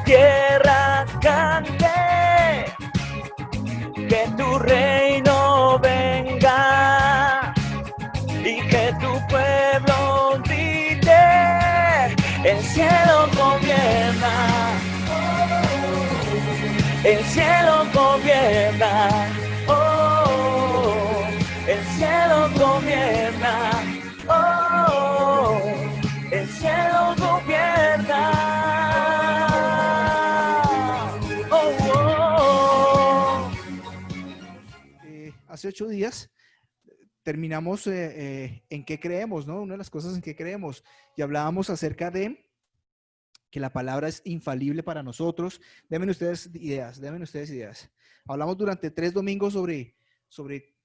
tierra cante, que tu reino venga y que tu pueblo grite, el cielo gobierna, el cielo gobierna, oh, el cielo gobierna, oh, el cielo gobierna, oh, oh. Hace 8 días terminamos en qué creemos, ¿no? Una de las cosas en que creemos, y hablábamos acerca de que la palabra es infalible para nosotros. Denme ustedes ideas. Hablamos durante 3 domingos sobre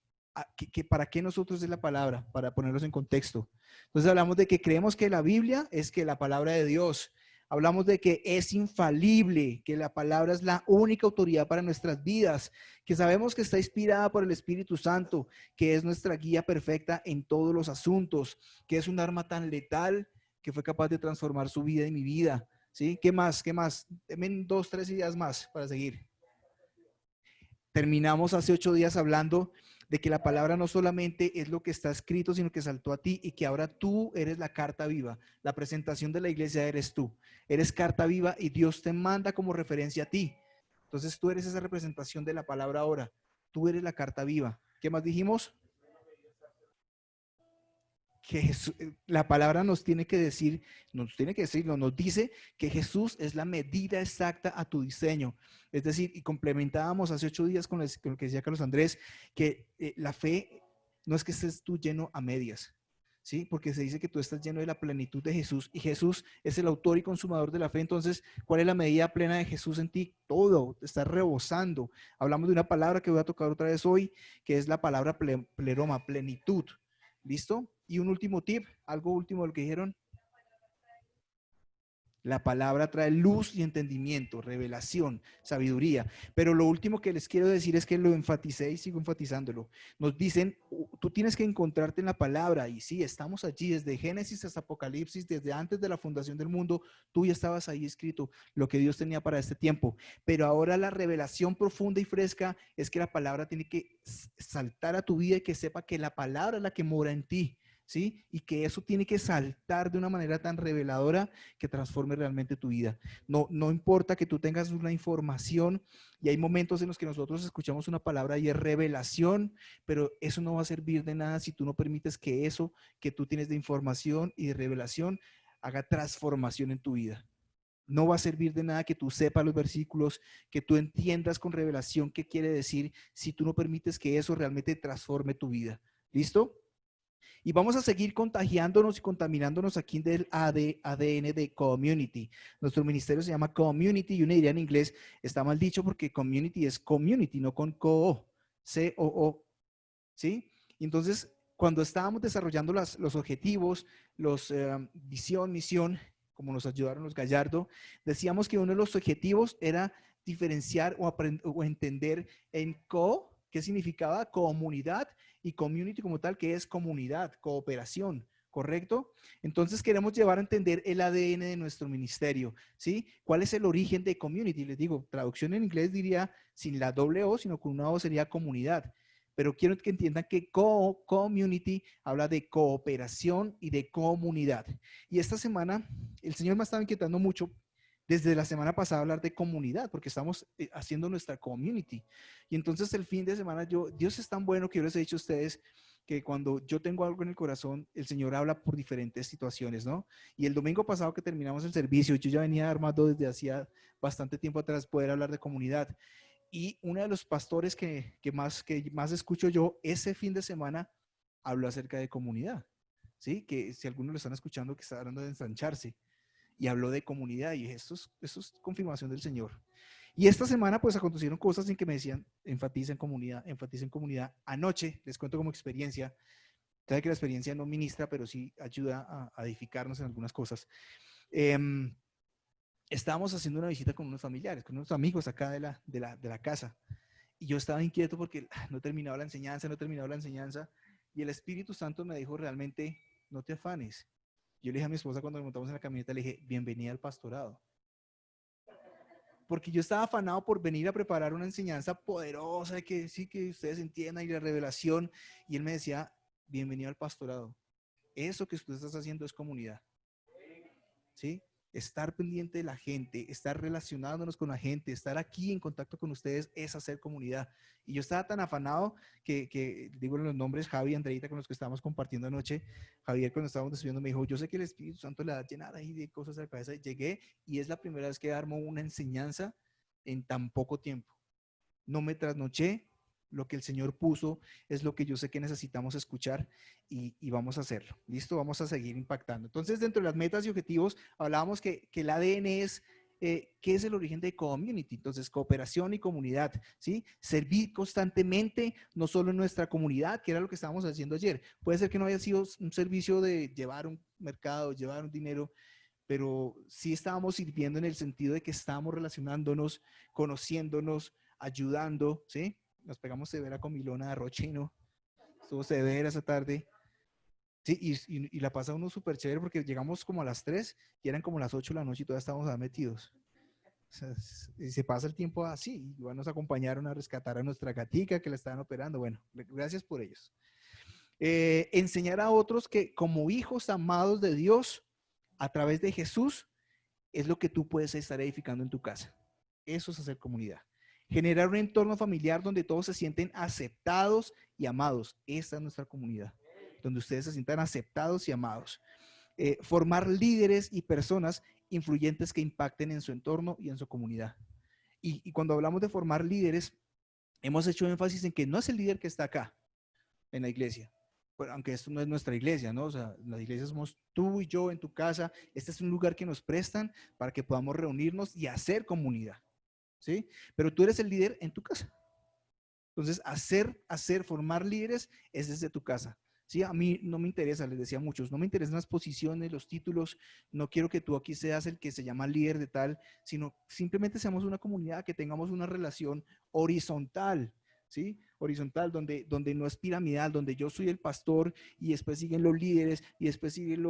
para qué nosotros es la palabra, para ponerlos en contexto. Entonces hablamos de que creemos que la Biblia es que la palabra de Dios. Hablamos de que es infalible, que la palabra es la única autoridad para nuestras vidas, que sabemos que está inspirada por el Espíritu Santo, que es nuestra guía perfecta en todos los asuntos, que es un arma tan letal que fue capaz de transformar su vida y mi vida. ¿Sí? ¿Qué más? ¿Qué más? Denme 2, 3 ideas más para seguir. Terminamos hace 8 días hablando de que la palabra no solamente es lo que está escrito, sino que saltó a ti y que ahora tú eres la carta viva. La presentación de la iglesia eres tú. Eres carta viva y Dios te manda como referencia a ti. Entonces tú eres esa representación de la palabra ahora. Tú eres la carta viva. ¿Qué más dijimos? Que Jesús, la palabra nos dice que Jesús es la medida exacta a tu diseño. Es decir, y complementábamos hace 8 días con lo que decía Carlos Andrés, que la fe no es que estés tú lleno a medias, ¿sí? Porque se dice que tú estás lleno de la plenitud de Jesús y Jesús es el autor y consumador de la fe. Entonces, ¿cuál es la medida plena de Jesús en ti? Todo, te está rebosando. Hablamos de una palabra que voy a tocar otra vez hoy, que es la palabra pleroma, plenitud. ¿Listo? Y un último tip, algo último de lo que dijeron. La palabra trae luz y entendimiento, revelación, sabiduría. Pero lo último que les quiero decir es que lo enfaticé y sigo enfatizándolo. Nos dicen, tú tienes que encontrarte en la palabra. Y sí, estamos allí desde Génesis hasta Apocalipsis, desde antes de la fundación del mundo. Tú ya estabas ahí escrito lo que Dios tenía para este tiempo. Pero ahora la revelación profunda y fresca es que la palabra tiene que saltar a tu vida y que sepa que la palabra es la que mora en ti. ¿Sí? Y que eso tiene que saltar de una manera tan reveladora que transforme realmente tu vida. No importa que tú tengas una información y hay momentos en los que nosotros escuchamos una palabra y es revelación, pero eso no va a servir de nada si tú no permites que eso que tú tienes de información y de revelación haga transformación en tu vida. No va a servir de nada que tú sepas los versículos, que tú entiendas con revelación qué quiere decir si tú no permites que eso realmente transforme tu vida. ¿Listo? Y vamos a seguir contagiándonos y contaminándonos aquí del ADN de Community. Nuestro ministerio se llama Community y uno diría en inglés, está mal dicho porque Community es Community, no con CO, C-O-O, ¿sí? Y entonces, cuando estábamos desarrollando los objetivos, visión, misión, como nos ayudaron los Gallardo, decíamos que uno de los objetivos era diferenciar o entender en qué significaba comunidad y community como tal, que es comunidad, cooperación, ¿correcto? Entonces queremos llevar a entender el ADN de nuestro ministerio, ¿sí? ¿Cuál es el origen de community? Les digo, traducción en inglés diría sin la doble O, sino con una O sería comunidad. Pero quiero que entiendan que community habla de cooperación y de comunidad. Y esta semana el Señor me ha estado inquietando mucho desde la semana pasada hablar de comunidad, porque estamos haciendo nuestra community. Y entonces el fin de semana Dios es tan bueno que yo les he dicho a ustedes que cuando yo tengo algo en el corazón, el Señor habla por diferentes situaciones, ¿no? Y el domingo pasado que terminamos el servicio, yo ya venía armado desde hacía bastante tiempo atrás poder hablar de comunidad. Y uno de los pastores que más escucho yo ese fin de semana habló acerca de comunidad, ¿sí? Que si algunos lo están escuchando, que está hablando de ensancharse y habló de comunidad y esto es confirmación del Señor. Y esta semana pues acontecieron cosas en que me decían, enfatiza en comunidad, enfatiza en comunidad. Anoche, les cuento como experiencia, sabe que la experiencia no ministra, pero sí ayuda a edificarnos en algunas cosas. Eh, Estábamos haciendo una visita con unos familiares, con unos amigos acá de la casa. Y yo estaba inquieto porque no terminaba la enseñanza, no terminaba la enseñanza. Y el Espíritu Santo me dijo realmente, no te afanes. Yo le dije a mi esposa cuando nos montamos en la camioneta, le dije, bienvenida al pastorado. porque yo estaba afanado por venir a preparar una enseñanza poderosa, que sí, que ustedes entiendan y la revelación. Y él me decía, bienvenido al pastorado. Eso que tú estás haciendo es comunidad. ¿Sí? Estar pendiente de la gente, estar relacionándonos con la gente, estar aquí en contacto con ustedes es hacer comunidad. Y yo estaba tan afanado que digo los nombres, Javi y Andreita, con los que estábamos compartiendo anoche. Javier, cuando estábamos despidiendo, me dijo, yo sé que el Espíritu Santo le da llenar ahí de cosas a la cabeza. Llegué y es la primera vez que armo una enseñanza en tan poco tiempo. No me trasnoché, lo que el Señor puso es lo que yo sé que necesitamos escuchar y vamos a hacerlo. ¿Listo? Vamos a seguir impactando. Entonces, dentro de las metas y objetivos, hablábamos que el ADN es, ¿qué es el origen de community? Entonces, cooperación y comunidad, ¿sí? Servir constantemente, no solo en nuestra comunidad, que era lo que estábamos haciendo ayer. Puede ser que no haya sido un servicio de llevar un mercado, llevar un dinero, pero sí estábamos sirviendo en el sentido de que estábamos relacionándonos, conociéndonos, ayudando, ¿sí? Nos pegamos severa comilona de arroz chino, estuvo severa esa tarde, sí, y la pasa uno súper chévere porque llegamos como a las 3 y eran como las 8 de la noche y todavía estábamos ahí metidos. O sea, y se pasa el tiempo así, igual nos acompañaron a rescatar a nuestra gatica que la estaban operando, bueno, gracias por ellos. Enseñar a otros que como hijos amados de Dios, a través de Jesús, es lo que tú puedes estar edificando en tu casa. Eso es hacer comunidad. Generar un entorno familiar donde todos se sienten aceptados y amados. Esta es nuestra comunidad, donde ustedes se sientan aceptados y amados. Formar líderes y personas influyentes que impacten en su entorno y en su comunidad. Y cuando hablamos de formar líderes, hemos hecho énfasis en que no es el líder que está acá, en la iglesia. Bueno, aunque esto no es nuestra iglesia, ¿no? O sea, la iglesia somos tú y yo en tu casa. Este es un lugar que nos prestan para que podamos reunirnos y hacer comunidad, ¿sí? Pero tú eres el líder en tu casa. Entonces, formar líderes es desde tu casa. Sí, a mí no me interesa, les decía a muchos, no me interesan las posiciones, los títulos, no quiero que tú aquí seas el que se llama líder de tal, sino simplemente seamos una comunidad, que tengamos una relación horizontal, ¿sí? Horizontal, donde no es piramidal, donde yo soy el pastor y después siguen los líderes y después siguen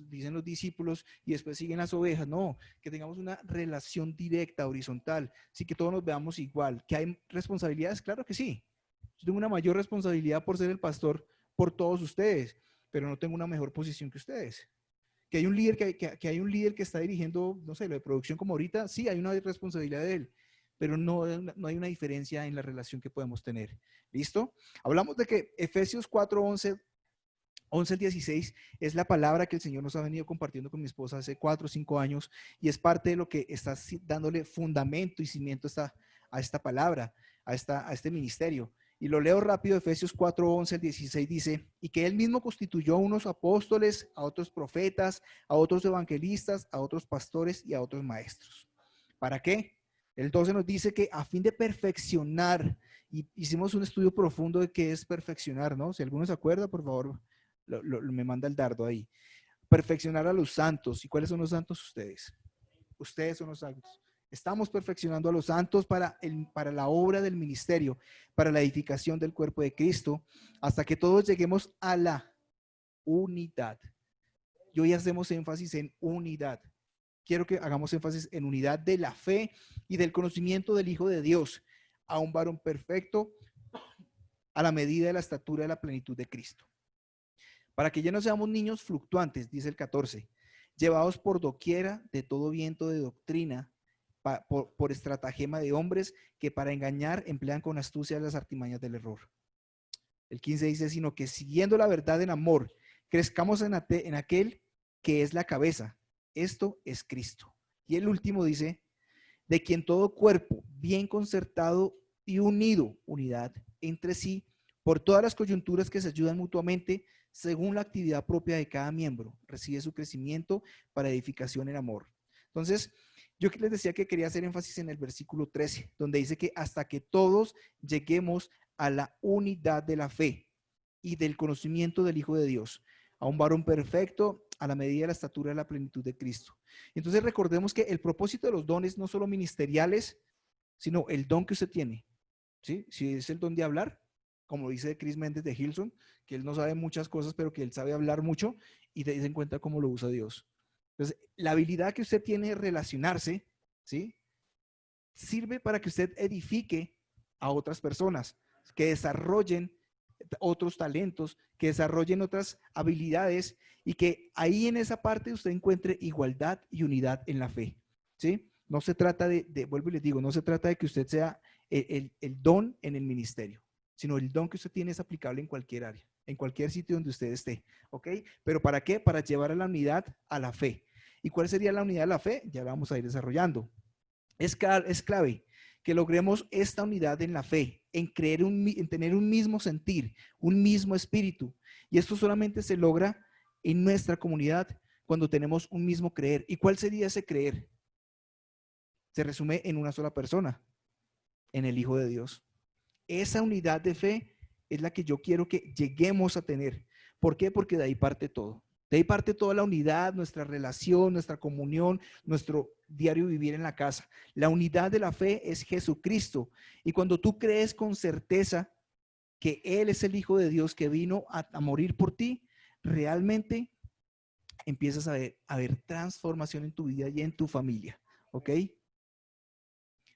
dicen los discípulos y después siguen las ovejas. No, que tengamos una relación directa, horizontal, sí, que todos nos veamos igual. ¿Que hay responsabilidades? Claro que sí. Yo tengo una mayor responsabilidad por ser el pastor por todos ustedes, pero no tengo una mejor posición que ustedes. Que hay un líder que hay un líder que está dirigiendo, no sé, lo de producción como ahorita, sí, hay una responsabilidad de él, pero no hay una diferencia en la relación que podemos tener. ¿Listo? Hablamos de que Efesios 4:11 al 16 es la palabra que el Señor nos ha venido compartiendo con mi esposa hace 4 o 5 años y es parte de lo que está dándole fundamento y cimiento a esta palabra, a este ministerio. Y lo leo rápido, Efesios 4:11 al 16 dice, y que él mismo constituyó a unos apóstoles, a otros profetas, a otros evangelistas, a otros pastores y a otros maestros. ¿Para qué? El 12 nos dice que a fin de perfeccionar, y hicimos un estudio profundo de qué es perfeccionar, ¿no? Si alguno se acuerda, por favor, me manda el dardo ahí. Perfeccionar a los santos. ¿Y cuáles son los santos? Ustedes. Ustedes son los santos. Estamos perfeccionando a los santos para la obra del ministerio, para la edificación del cuerpo de Cristo, hasta que todos lleguemos a la unidad. Y hoy hacemos énfasis en unidad. Quiero que hagamos énfasis en unidad de la fe y del conocimiento del Hijo de Dios, a un varón perfecto, a la medida de la estatura de la plenitud de Cristo. Para que ya no seamos niños fluctuantes, dice el 14, llevados por doquiera de todo viento de doctrina, por estratagema de hombres que para engañar emplean con astucia las artimañas del error. El 15 dice, sino que siguiendo la verdad en amor, crezcamos en aquel que es la cabeza. Esto es Cristo. Y el último dice, de quien todo cuerpo, bien concertado y unido, unidad entre sí, por todas las coyunturas que se ayudan mutuamente, según la actividad propia de cada miembro, recibe su crecimiento para edificación en amor. Entonces, yo les decía que quería hacer énfasis en el versículo 13, donde dice que hasta que todos lleguemos a la unidad de la fe y del conocimiento del Hijo de Dios, a un varón perfecto, a la medida de la estatura de la plenitud de Cristo. Entonces recordemos que el propósito de los dones no solo ministeriales, sino el don que usted tiene, ¿sí? Si es el don de hablar, como dice Chris Méndez de Hilson, que él no sabe muchas cosas, pero que él sabe hablar mucho y te en cuenta cómo lo usa Dios. Entonces, la habilidad que usted tiene de relacionarse, ¿sí? sirve para que usted edifique a otras personas, que desarrollen otros talentos, que desarrollen otras habilidades y que ahí en esa parte usted encuentre igualdad y unidad en la fe, ¿sí? No se trata vuelvo y les digo, no se trata de que usted sea el don en el ministerio, sino el don que usted tiene es aplicable en cualquier área, en cualquier sitio donde usted esté, ¿ok? ¿Pero para qué? Para llevar a la unidad a la fe. ¿Y cuál sería la unidad de la fe? Ya la vamos a ir desarrollando. Es clave que logremos esta unidad en la fe, en tener un mismo sentir, un mismo espíritu. Y esto solamente se logra en nuestra comunidad cuando tenemos un mismo creer. ¿Y cuál sería ese creer? Se resume en una sola persona, en el Hijo de Dios. Esa unidad de fe es la que yo quiero que lleguemos a tener. ¿Por qué? Porque de ahí parte todo. De ahí parte toda la unidad, nuestra relación, nuestra comunión, nuestro diario vivir en la casa. La unidad de la fe es Jesucristo. Y cuando tú crees con certeza que Él es el Hijo de Dios que vino a morir por ti, realmente empiezas a ver transformación en tu vida y en tu familia. ¿Ok?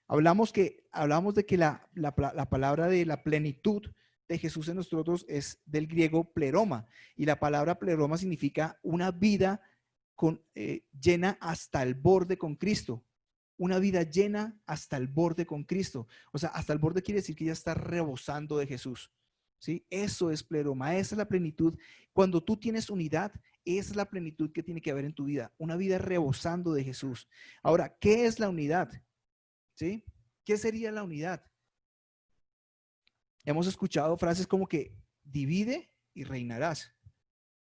Hablamos de que la palabra de la plenitud de Jesús en nosotros es del griego pleroma, y la palabra pleroma significa una vida llena hasta el borde con Cristo, una vida llena hasta el borde con Cristo. O sea, hasta el borde quiere decir que ya está rebosando de Jesús, ¿sí? Eso es pleroma, esa es la plenitud. Cuando tú tienes unidad, esa es la plenitud que tiene que haber en tu vida, una vida rebosando de Jesús. Ahora, ¿qué es la unidad? ¿Sí? ¿Qué sería la unidad? Hemos escuchado frases como que divide y reinarás,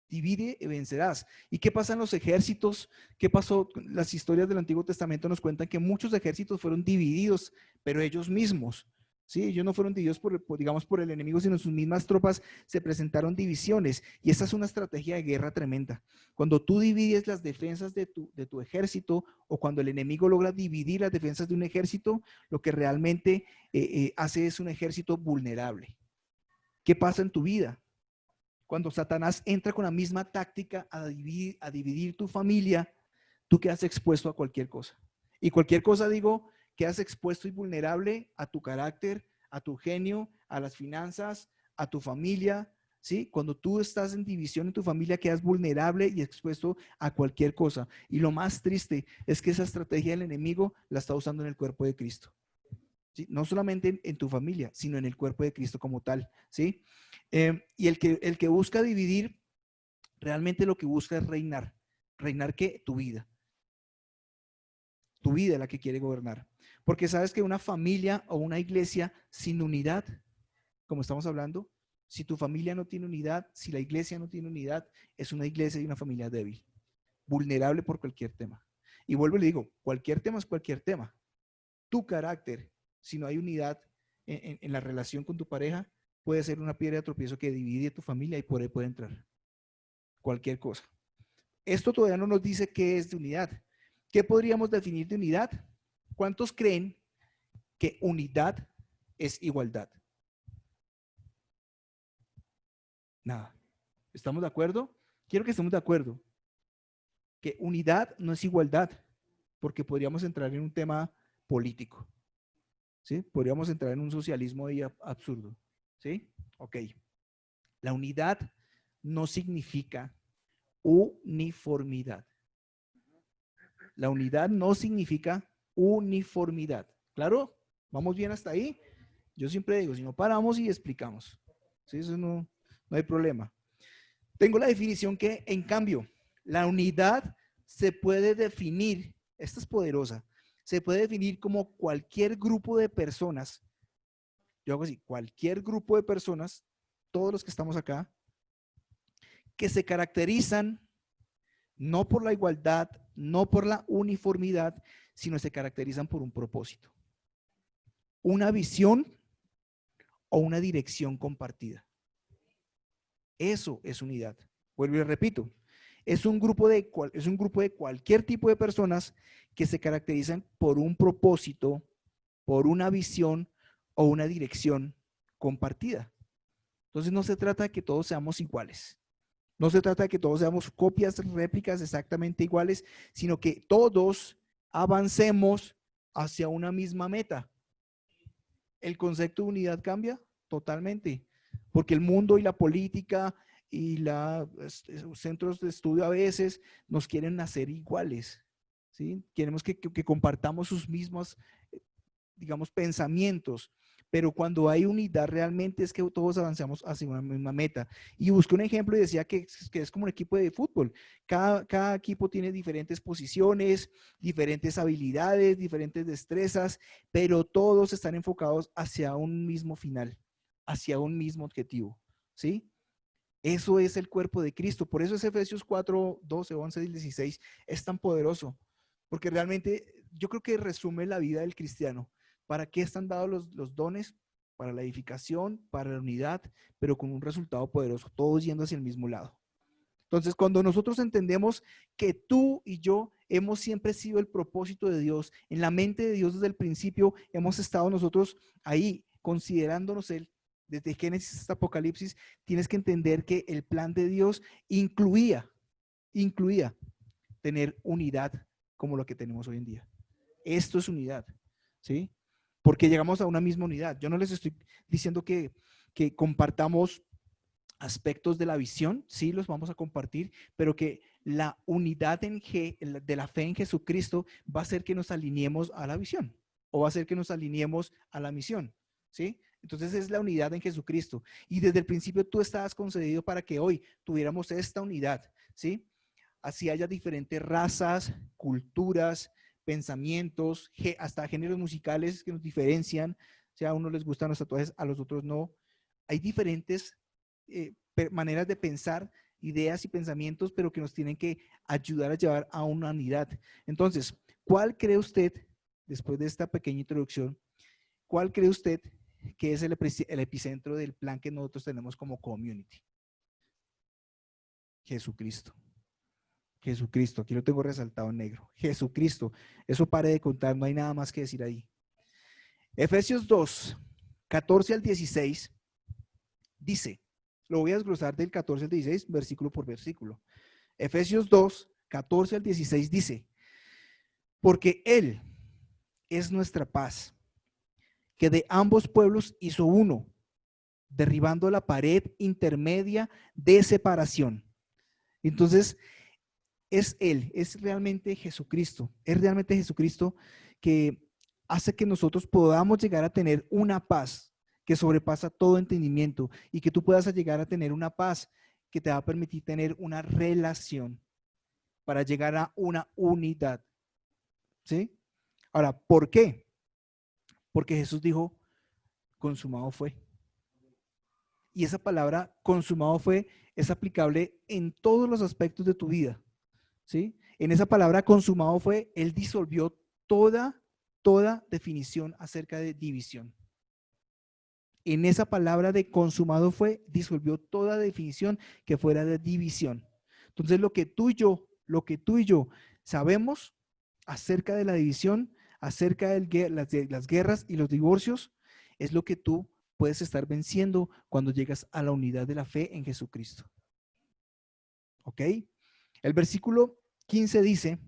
divide y vencerás. ¿Y qué pasa en los ejércitos? ¿Qué pasó? Las historias del Antiguo Testamento nos cuentan que muchos ejércitos fueron divididos, pero ellos mismos, ¿sí? Ellos no fueron divididos digamos, por el enemigo, sino sus mismas tropas se presentaron divisiones. Y esa es una estrategia de guerra tremenda. Cuando tú divides las defensas de tu ejército, o cuando el enemigo logra dividir las defensas de un ejército, lo que realmente hace es un ejército vulnerable. ¿Qué pasa en tu vida? Cuando Satanás entra con la misma táctica a dividir tu familia, tú quedas expuesto a cualquier cosa. Y cualquier cosa, digo, quedas expuesto y vulnerable a tu carácter, a tu genio, a las finanzas, a tu familia, ¿sí? Cuando tú estás en división en tu familia, quedas vulnerable y expuesto a cualquier cosa. Y lo más triste es que esa estrategia del enemigo la está usando en el cuerpo de Cristo. ¿Sí? No solamente en tu familia, sino en el cuerpo de Cristo como tal, ¿sí? Y el que busca dividir, realmente lo que busca es reinar. ¿Reinar qué? Tu vida. Tu vida es la que quiere gobernar. Porque sabes que una familia o una iglesia sin unidad, como estamos hablando, si tu familia no tiene unidad, si la iglesia no tiene unidad, es una iglesia y una familia débil, vulnerable por cualquier tema. Y vuelvo y le digo, cualquier tema es cualquier tema. Tu carácter, si no hay unidad en la relación con tu pareja, puede ser una piedra de tropiezo que divide tu familia y por ahí puede entrar cualquier cosa. Esto todavía no nos dice qué es de unidad. ¿Qué podríamos definir de unidad? ¿Cuántos creen que unidad es igualdad? Nada. ¿Estamos de acuerdo? Quiero que estemos de acuerdo. Que unidad no es igualdad, porque podríamos entrar en un tema político. ¿Sí? Podríamos entrar en un socialismo ahí absurdo. ¿Sí? Ok. La unidad no significa uniformidad. La unidad no significa uniformidad. ¿Claro? ¿Vamos bien hasta ahí? Yo siempre digo, si no paramos y explicamos. ¿Sí? Eso no hay problema. Tengo la definición que, en cambio, la unidad se puede definir, esta es poderosa, se puede definir como cualquier grupo de personas, yo hago así, cualquier grupo de personas, todos los que estamos acá, que se caracterizan no por la igualdad, no por la uniformidad, sino se caracterizan por un propósito, una visión o una dirección compartida. Eso es unidad. Vuelvo y repito, es un grupo de cualquier tipo de personas que se caracterizan por un propósito, por una visión o una dirección compartida. Entonces no se trata de que todos seamos iguales. No se trata de que todos seamos copias, réplicas exactamente iguales, sino que todos avancemos hacia una misma meta. ¿El concepto de unidad cambia? Totalmente, porque el mundo y la política y los centros de estudio a veces nos quieren hacer iguales, ¿sí? Queremos que compartamos sus mismos, digamos, pensamientos, pero cuando hay unidad realmente es que todos avanzamos hacia una misma meta. Y busqué un ejemplo y decía que es como un equipo de fútbol. Cada equipo tiene diferentes posiciones, diferentes habilidades, diferentes destrezas, pero todos están enfocados hacia un mismo final, hacia un mismo objetivo, ¿sí? Eso es el cuerpo de Cristo. Por eso es Efesios 4, 12, 11 y 16 es tan poderoso, porque realmente yo creo que resume la vida del cristiano. ¿Para qué están dados los dones? Para la edificación, para la unidad, pero con un resultado poderoso, todos yendo hacia el mismo lado. Entonces, cuando nosotros entendemos que tú y yo hemos siempre sido el propósito de Dios, en la mente de Dios desde el principio, hemos estado nosotros ahí considerándonos Él. Desde Génesis hasta Apocalipsis, tienes que entender que el plan de Dios incluía tener unidad como lo que tenemos hoy en día. Esto es unidad, ¿sí? Porque llegamos a una misma unidad. Yo no les estoy diciendo que compartamos aspectos de la visión, sí los vamos a compartir, pero que la unidad de la fe en Jesucristo va a hacer que nos alineemos a la visión o va a hacer que nos alineemos a la misión, ¿sí? Entonces es la unidad en Jesucristo y desde el principio tú estabas concedido para que hoy tuviéramos esta unidad, ¿sí? Así haya diferentes razas, culturas, pensamientos, hasta géneros musicales que nos diferencian, o sea, a unos les gustan los tatuajes, a los otros no. Hay diferentes maneras de pensar, ideas y pensamientos, pero que nos tienen que ayudar a llevar a una unidad. Entonces, ¿cuál cree usted, después de esta pequeña introducción, cuál cree usted que es el epicentro del plan que nosotros tenemos como community? Jesucristo. Jesucristo, aquí lo tengo resaltado en negro. Jesucristo, eso pare de contar, no hay nada más que decir ahí. Efesios 2, 14 al 16, dice, lo voy a desglosar del 14 al 16, versículo por versículo. Efesios 2, 14 al 16 dice, porque Él es nuestra paz, que de ambos pueblos hizo uno, derribando la pared intermedia de separación. Entonces, es Él, es realmente Jesucristo que hace que nosotros podamos llegar a tener una paz que sobrepasa todo entendimiento y que tú puedas llegar a tener una paz que te va a permitir tener una relación para llegar a una unidad. ¿Sí? Ahora, ¿por qué? Porque Jesús dijo, consumado fue. Y esa palabra consumado fue es aplicable en todos los aspectos de tu vida. ¿Sí? En esa palabra consumado fue, Él disolvió toda definición acerca de división. En esa palabra de consumado fue, disolvió toda definición que fuera de división. Entonces lo que tú y yo sabemos acerca de la división, acerca de las guerras y los divorcios, es lo que tú puedes estar venciendo cuando llegas a la unidad de la fe en Jesucristo. ¿Ok? El versículo 15 dice,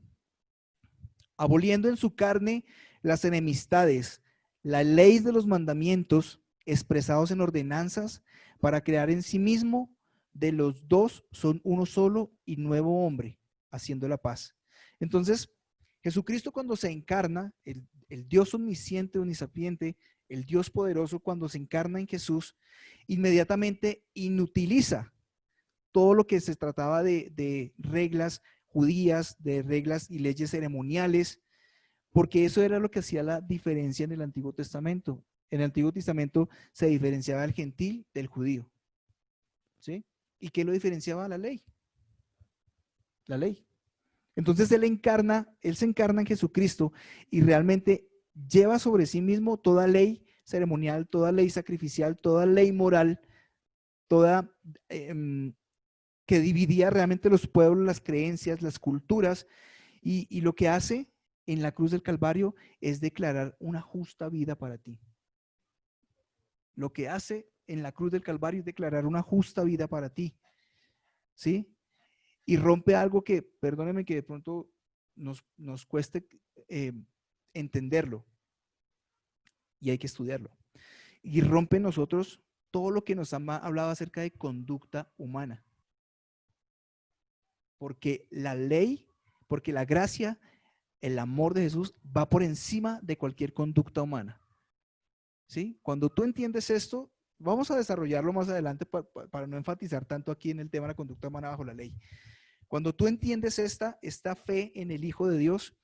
aboliendo en su carne las enemistades, la ley de los mandamientos expresados en ordenanzas para crear en sí mismo de los dos son uno solo y nuevo hombre, haciendo la paz. Entonces, Jesucristo cuando se encarna, el Dios omnisciente, omnisapiente, el Dios poderoso cuando se encarna en Jesús, inmediatamente inutiliza todo lo que se trataba de reglas judías, de reglas y leyes ceremoniales, porque eso era lo que hacía la diferencia en el Antiguo Testamento. En el Antiguo Testamento se diferenciaba el gentil del judío. ¿Sí? ¿Y qué lo diferenciaba? La ley. La ley. Entonces él se encarna en Jesucristo y realmente lleva sobre sí mismo toda ley ceremonial, toda ley sacrificial, toda ley moral, toda que dividía realmente los pueblos, las creencias, las culturas, y lo que hace en la cruz del Calvario es declarar una justa vida para ti. Lo que hace en la cruz del Calvario es declarar una justa vida para ti. ¿Sí? Y rompe algo que, perdóneme que de pronto nos cueste entenderlo y hay que estudiarlo. Y rompe en nosotros todo lo que nos han hablado acerca de conducta humana. Porque la ley, porque la gracia, el amor de Jesús va por encima de cualquier conducta humana. ¿Sí? Cuando tú entiendes esto, vamos a desarrollarlo más adelante para no enfatizar tanto aquí en el tema de la conducta humana bajo la ley. Cuando tú entiendes esta fe en el Hijo de Dios,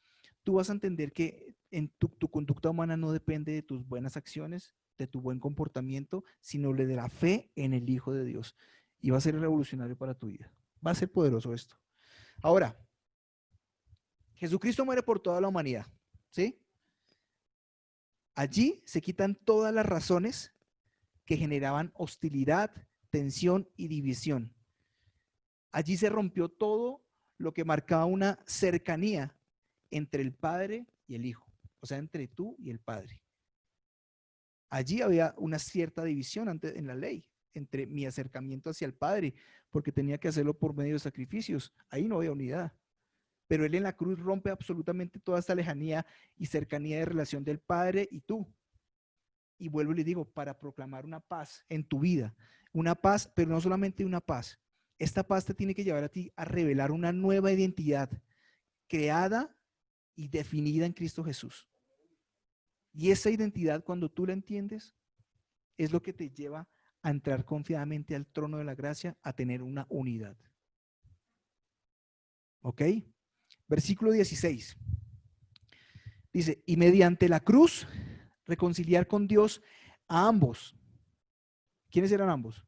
tú vas a entender que en tu conducta humana no depende de tus buenas acciones, de tu buen comportamiento, sino de la fe en el Hijo de Dios. Y va a ser revolucionario para tu vida. Va a ser poderoso esto. Ahora, Jesucristo muere por toda la humanidad, ¿sí? Allí se quitan todas las razones que generaban hostilidad, tensión y división. Allí se rompió todo lo que marcaba una cercanía entre el Padre y el Hijo, o sea, entre tú y el Padre. Allí había una cierta división antes en la ley entre mi acercamiento hacia el Padre, porque tenía que hacerlo por medio de sacrificios. Ahí no había unidad. Pero Él en la cruz rompe absolutamente toda esta lejanía y cercanía de relación del Padre y tú. Y vuelvo y le digo, para proclamar una paz en tu vida, una paz, pero no solamente una paz. Esta paz te tiene que llevar a ti a revelar una nueva identidad creada y definida en Cristo Jesús. Y esa identidad, cuando tú la entiendes, es lo que te lleva a entrar confiadamente al trono de la gracia, a tener una unidad. ¿Ok? Versículo 16. Dice, y mediante la cruz, reconciliar con Dios a ambos. ¿Quiénes eran ambos?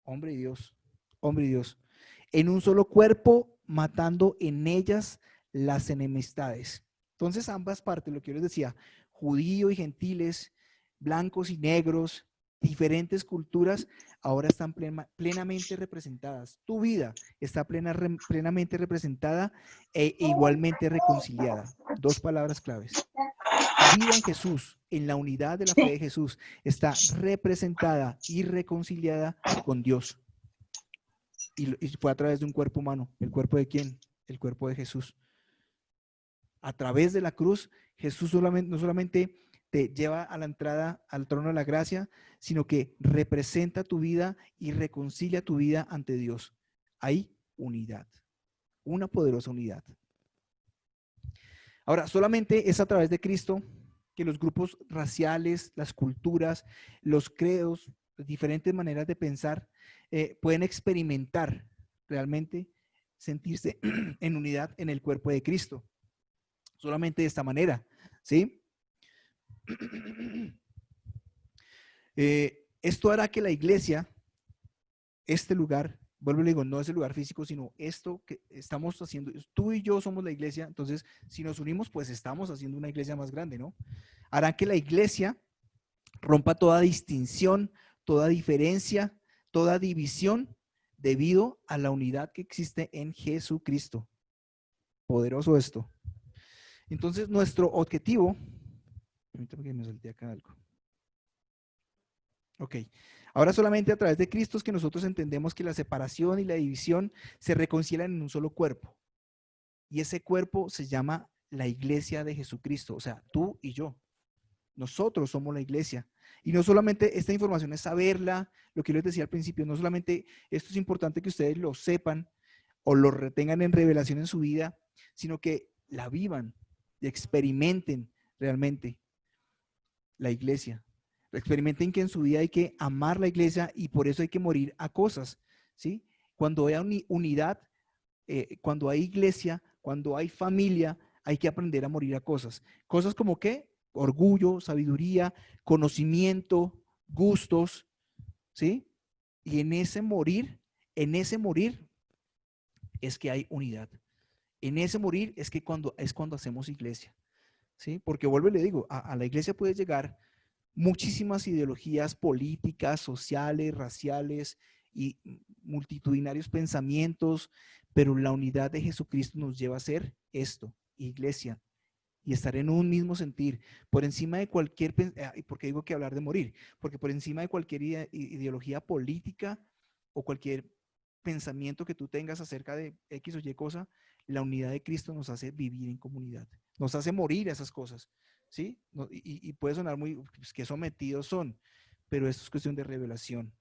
Hombre y Dios. Hombre y Dios. En un solo cuerpo, matando en ellas las enemistades. Entonces, ambas partes, lo que yo les decía, judíos y gentiles, blancos y negros, diferentes culturas, ahora están plenamente representadas. Tu vida está plenamente representada e igualmente reconciliada. Dos palabras claves. Tu vida en Jesús, en la unidad de la fe de Jesús, está representada y reconciliada con Dios. Y fue a través de un cuerpo humano. ¿El cuerpo de quién? El cuerpo de Jesús. A través de la cruz, Jesús no solamente te lleva a la entrada al trono de la gracia, sino que representa tu vida y reconcilia tu vida ante Dios. Hay unidad, una poderosa unidad. Ahora, solamente es a través de Cristo que los grupos raciales, las culturas, los credos, las diferentes maneras de pensar pueden experimentar realmente sentirse en unidad en el cuerpo de Cristo. Solamente de esta manera, ¿sí? Esto hará que la iglesia, este lugar, vuelvo y le digo, no es el lugar físico, sino esto que estamos haciendo, tú y yo somos la iglesia, entonces si nos unimos, pues estamos haciendo una iglesia más grande, ¿no? Hará que la iglesia rompa toda distinción, toda diferencia, toda división debido a la unidad que existe en Jesucristo. Poderoso esto. Entonces, nuestro objetivo, permítame que me salte acá algo. Ok, ahora solamente a través de Cristo es que nosotros entendemos que la separación y la división se reconcilian en un solo cuerpo. Y ese cuerpo se llama la iglesia de Jesucristo, o sea, tú y yo. Nosotros somos la iglesia. Y no solamente esta información es saberla, lo que yo les decía al principio, no solamente esto es importante que ustedes lo sepan o lo retengan en revelación en su vida, sino que la vivan y experimenten realmente la iglesia. Experimenten que en su vida hay que amar la iglesia y por eso hay que morir a cosas, ¿sí? Cuando hay unidad, cuando hay iglesia, cuando hay familia, hay que aprender a morir a cosas. Cosas como ¿qué? Orgullo, sabiduría, conocimiento, gustos, ¿sí? Y en ese morir es que hay unidad. En ese morir es cuando hacemos iglesia, ¿sí? Porque vuelvo y le digo, a la iglesia puede llegar muchísimas ideologías políticas, sociales, raciales y multitudinarios pensamientos, pero la unidad de Jesucristo nos lleva a ser esto, iglesia, y estar en un mismo sentir, por encima de cualquier, ¿por qué digo que hablar de morir? Porque por encima de cualquier ideología política o cualquier pensamiento que tú tengas acerca de X o Y cosa, la unidad de Cristo nos hace vivir en comunidad, nos hace morir a esas cosas, ¿sí? Y puede sonar muy, pues, que sometidos son, pero esto es cuestión de revelación.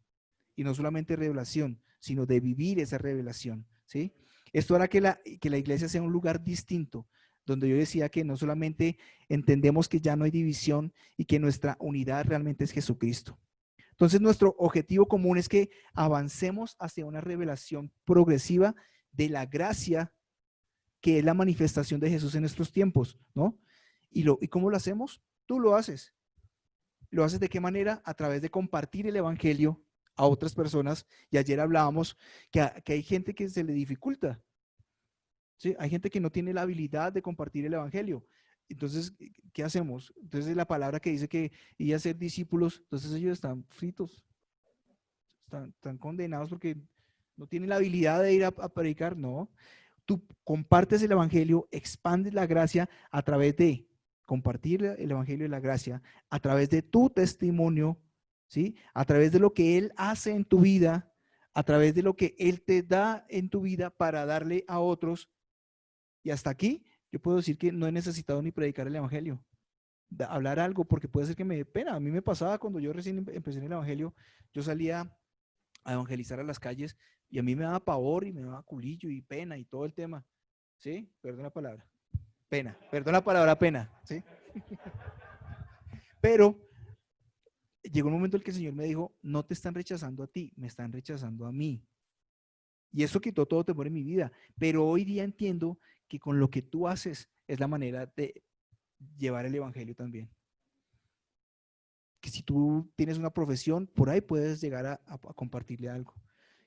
Y no solamente revelación, sino de vivir esa revelación, ¿sí? Esto hará que la iglesia sea un lugar distinto, donde yo decía que no solamente entendemos que ya no hay división y que nuestra unidad realmente es Jesucristo. Entonces, nuestro objetivo común es que avancemos hacia una revelación progresiva de la gracia que es la manifestación de Jesús en estos tiempos, ¿no? ¿Y cómo lo hacemos? Tú lo haces. ¿Lo haces de qué manera? A través de compartir el evangelio a otras personas. Y ayer hablábamos que hay gente que se le dificulta, ¿sí? Hay gente que no tiene la habilidad de compartir el evangelio. Entonces, ¿qué hacemos? Entonces, la palabra que dice que ir a ser discípulos, entonces ellos están fritos, están condenados porque no tienen la habilidad de ir a predicar. No, tú compartes el evangelio, expandes la gracia a través de compartir el evangelio de la gracia, a través de tu testimonio, ¿sí? A través de lo que Él hace en tu vida, a través de lo que Él te da en tu vida para darle a otros. Y hasta aquí yo puedo decir que no he necesitado ni predicar el evangelio, hablar algo, porque puede ser que me dé pena. A mí me pasaba cuando yo recién empecé en el evangelio, yo salía a evangelizar a las calles y a mí me daba pavor y me daba culillo y pena y todo el tema. ¿Sí? Perdón la palabra. Pena. Perdón la palabra pena. ¿Sí? Pero llegó un momento en el que el Señor me dijo, no te están rechazando a ti, me están rechazando a mí. Y eso quitó todo temor en mi vida. Pero hoy día entiendo que con lo que tú haces es la manera de llevar el evangelio también. Que si tú tienes una profesión, por ahí puedes llegar a compartirle algo.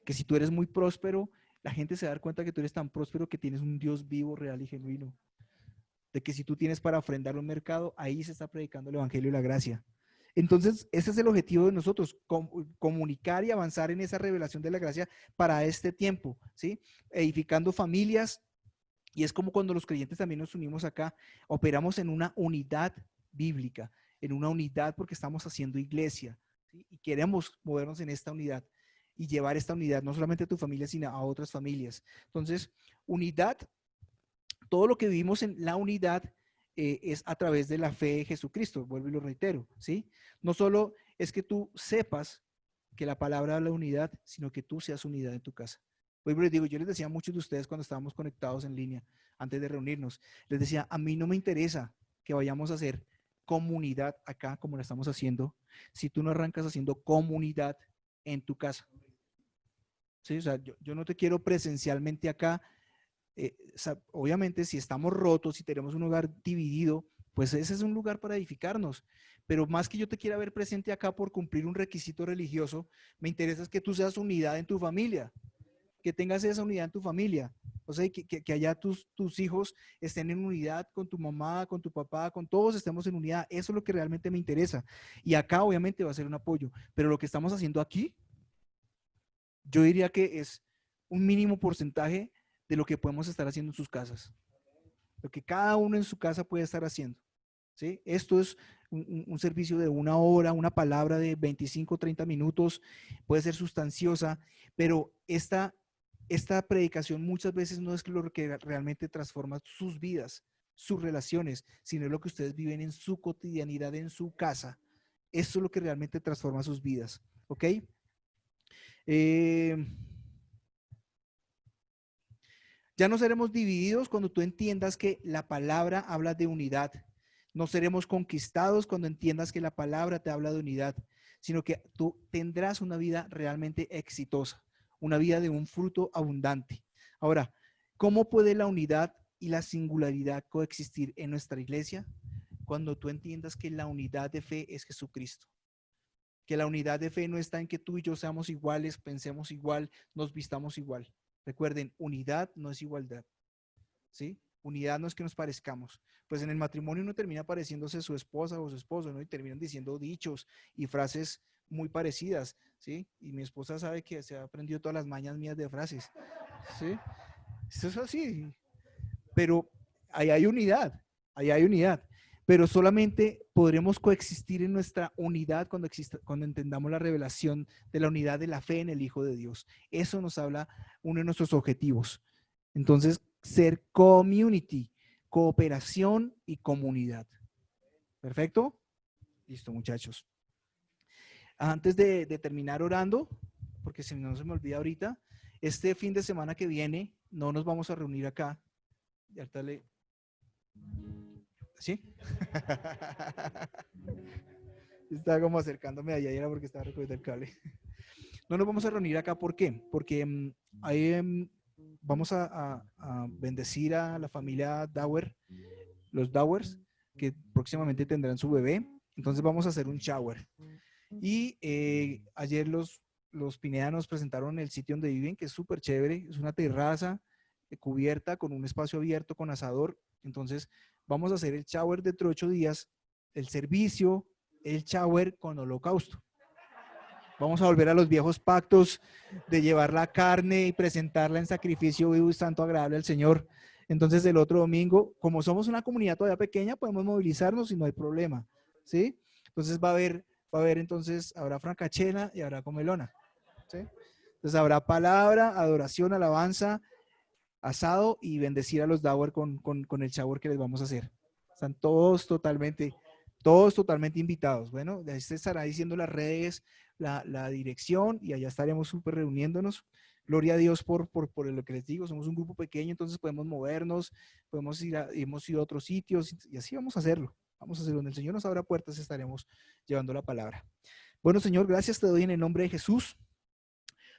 Que si tú eres muy próspero, la gente se va a dar cuenta que tú eres tan próspero que tienes un Dios vivo, real y genuino. De que si tú tienes para ofrendar un mercado, ahí se está predicando el evangelio y la gracia. Entonces, ese es el objetivo de nosotros, comunicar y avanzar en esa revelación de la gracia para este tiempo, ¿sí? Edificando familias, y es como cuando los creyentes también nos unimos acá, operamos en una unidad bíblica, en una unidad porque estamos haciendo iglesia, ¿sí? Y queremos movernos en esta unidad y llevar esta unidad no solamente a tu familia, sino a otras familias. Entonces, unidad, todo lo que vivimos en la unidad es a través de la fe de Jesucristo, vuelvo y lo reitero, ¿sí? No solo es que tú sepas que la palabra habla de unidad, sino que tú seas unidad en tu casa. Vuelvo y les digo, yo les decía a muchos de ustedes cuando estábamos conectados en línea, antes de reunirnos, les decía, a mí no me interesa que vayamos a hacer comunidad acá como la estamos haciendo, si tú no arrancas haciendo comunidad en tu casa. ¿Sí? O sea, yo no te quiero presencialmente acá. O sea, obviamente, si estamos rotos, si tenemos un hogar dividido, pues ese es un lugar para edificarnos. Pero más que yo te quiera ver presente acá por cumplir un requisito religioso, me interesa es que tú seas unidad en tu familia, que tengas esa unidad en tu familia. O sea, que allá tus hijos estén en unidad con tu mamá, con tu papá, con todos estemos en unidad. Eso es lo que realmente me interesa. Y acá obviamente va a ser un apoyo. Pero lo que estamos haciendo aquí, yo diría que es un mínimo porcentaje de lo que podemos estar haciendo en sus casas. Lo que cada uno en su casa puede estar haciendo. ¿Sí? Esto es un servicio de 1 hora, una palabra de 25, 30 minutos, puede ser sustanciosa, pero esta predicación muchas veces no es lo que realmente transforma sus vidas, sus relaciones, sino lo que ustedes viven en su cotidianidad, en su casa. Esto es lo que realmente transforma sus vidas. ¿Ok? Ya no seremos divididos cuando tú entiendas que la palabra habla de unidad. No seremos conquistados cuando entiendas que la palabra te habla de unidad, sino que tú tendrás una vida realmente exitosa, una vida de un fruto abundante. Ahora, ¿cómo puede la unidad y la singularidad coexistir en nuestra iglesia? Cuando tú entiendas que la unidad de fe es Jesucristo. Que la unidad de fe no está en que tú y yo seamos iguales, pensemos igual, nos vistamos igual. Recuerden, unidad no es igualdad, ¿sí? Unidad no es que nos parezcamos. Pues en el matrimonio uno termina pareciéndose su esposa o su esposo, ¿no? Y terminan diciendo dichos y frases muy parecidas, ¿sí? Y mi esposa sabe que se ha aprendido todas las mañas mías de frases, ¿sí? Eso es así. Pero ahí hay unidad, ahí hay unidad. Pero solamente podremos coexistir en nuestra unidad cuando entendamos la revelación de la unidad de la fe en el Hijo de Dios. Eso nos habla uno de nuestros objetivos. Entonces, ser community, cooperación y comunidad. ¿Perfecto? Listo, muchachos. Antes de terminar orando, porque si no se me olvida ahorita, este fin de semana que viene no nos vamos a reunir acá. Y ahorita ¿sí? Estaba como acercándome allá y era porque estaba recogiendo el cable. No nos vamos a reunir acá, ¿por qué? Porque ahí vamos a bendecir a la familia Dauer, los Dauers, que próximamente tendrán su bebé. Entonces vamos a hacer un shower. Y ayer los Pineda nos presentaron el sitio donde viven, que es súper chévere. Es una terraza cubierta con un espacio abierto con asador. Entonces vamos a hacer el shower dentro de 8 días, el servicio, el shower con holocausto. Vamos a volver a los viejos pactos de llevar la carne y presentarla en sacrificio vivo y santo agradable al Señor. Entonces el otro domingo, como somos una comunidad todavía pequeña, podemos movilizarnos y no hay problema, ¿sí? Entonces va a haber entonces, habrá francachela y habrá comelona, ¿sí? Entonces habrá palabra, adoración, alabanza, asado y bendecir a los Dauer con el shower que les vamos a hacer. Están todos totalmente invitados. Bueno, ya se estará diciendo las redes, la dirección y allá estaremos súper reuniéndonos. Gloria a Dios por lo que les digo, somos un grupo pequeño, entonces podemos movernos, podemos hemos ido a otros sitios y así vamos a hacerlo. Vamos a hacerlo. Donde el Señor nos abra puertas, estaremos llevando la palabra. Bueno, Señor, gracias te doy en el nombre de Jesús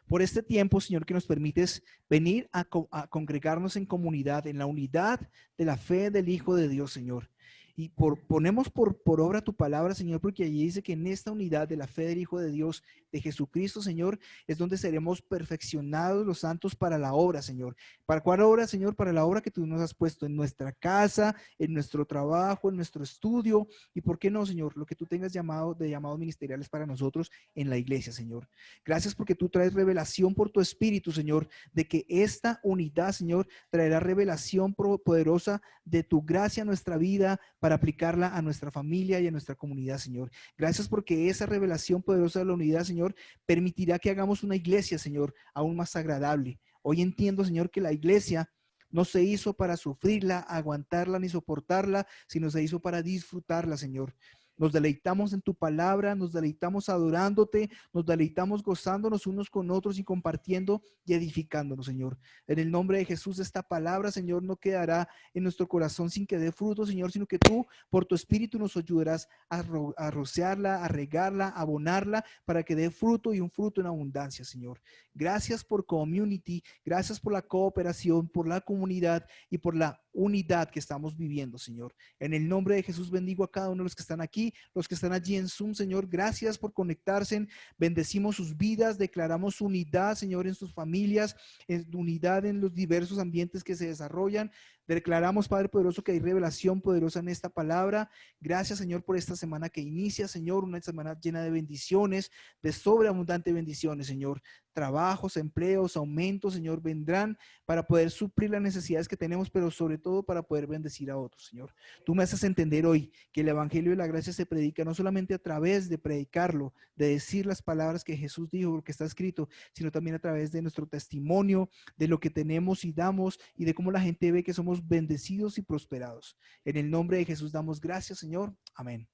por este tiempo, Señor, que nos permites venir a congregarnos en comunidad, en la unidad de la fe del Hijo de Dios, Señor. Y ponemos por obra tu palabra, Señor, porque allí dice que en esta unidad de la fe del Hijo de Dios, de Jesucristo, Señor, es donde seremos perfeccionados los santos para la obra, Señor. ¿Para cuál obra, Señor? Para la obra que tú nos has puesto en nuestra casa, en nuestro trabajo, en nuestro estudio. Y ¿por qué no, Señor? Lo que tú tengas llamados ministeriales para nosotros en la iglesia, Señor. Gracias porque tú traes revelación por tu Espíritu, Señor, de que esta unidad, Señor, traerá revelación poderosa de tu gracia a nuestra vida para aplicarla a nuestra familia y a nuestra comunidad, Señor. Gracias porque esa revelación poderosa de la unidad, Señor, permitirá que hagamos una iglesia, Señor, aún más agradable. Hoy entiendo, Señor, que la iglesia no se hizo para sufrirla, aguantarla ni soportarla, sino se hizo para disfrutarla, Señor. Nos deleitamos en tu palabra, nos deleitamos adorándote, nos deleitamos gozándonos unos con otros y compartiendo y edificándonos, Señor. En el nombre de Jesús, esta palabra, Señor, no quedará en nuestro corazón sin que dé fruto, Señor, sino que tú, por tu Espíritu, nos ayudarás a rociarla, a regarla, a abonarla, para que dé fruto y un fruto en abundancia, Señor. Gracias por Community, gracias por la cooperación, por la comunidad y por la unidad que estamos viviendo, Señor. En el nombre de Jesús bendigo a cada uno de los que están aquí, los que están allí en Zoom, Señor. Gracias por conectarse. Bendecimos sus vidas, declaramos unidad, Señor, en sus familias, unidad en los diversos ambientes que se desarrollan. Declaramos, Padre poderoso, que hay revelación poderosa en esta palabra. Gracias, Señor, por esta semana que inicia, Señor, una semana llena de bendiciones, de sobreabundante bendiciones, Señor. Trabajos, empleos, aumentos, Señor, vendrán para poder suplir las necesidades que tenemos, pero sobre todo para poder bendecir a otros, Señor. Tú me haces entender hoy que el evangelio de la gracia se predica no solamente a través de predicarlo, de decir las palabras que Jesús dijo, lo que está escrito, sino también a través de nuestro testimonio, de lo que tenemos y damos y de cómo la gente ve que somos bendecidos y prosperados. En el nombre de Jesús damos gracias, Señor. Amén.